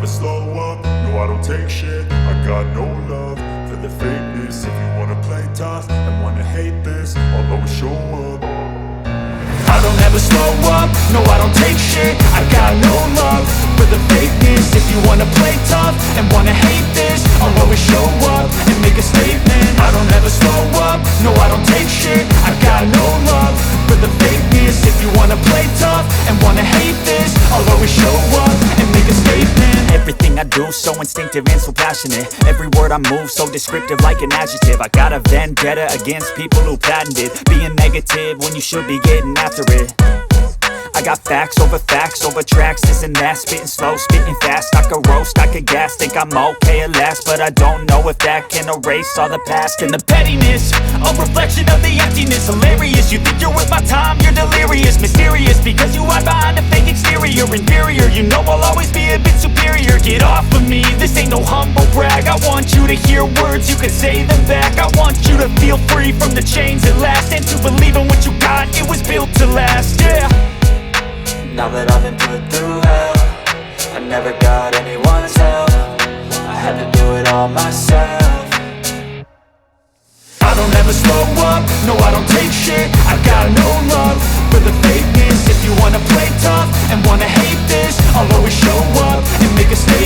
slow up, no I don't take shit. I got no love for the fakeness. If you wanna play tough and wanna hate this, I'll always show up. I don't ever slow up, no I don't take shit. I got no love for the fakeness. If you wanna play tough and wanna hate this, I'll always show up and make a statement. I don't ever slow up, no I don't take shit. I got no love for the fakeness. If you wanna play tough and wanna hate this, I'll always show up and make a statement. Everything I do so instinctive and so passionate. Every word I move so descriptive like an adjective. I got a vendetta against people who patented being negative when you should be getting after it. I got facts over tracks, this and that. Spitting slow, spitting fast, I could roast, I could gas. Think I'm okay at last, but I don't know if that can erase all the past. And the pettiness, a reflection of the emptiness. Hilarious, you think you're worth my time, you're delirious. Mysterious, because you hide behind a fake exterior. Inferior, you know I'll always be a bit superior. Get off of me, this ain't no humble brag. I want you to hear words, you can say them back. I want you to feel free from the chains at last, and to believe in what you got, it was built to last, yeah. Now that I've been put through hell, I never got anyone's help. I had to do it all myself. I don't ever slow up, no I don't take shit. I got no love for the fakeness. If you wanna play tough and wanna hate this, I'll always show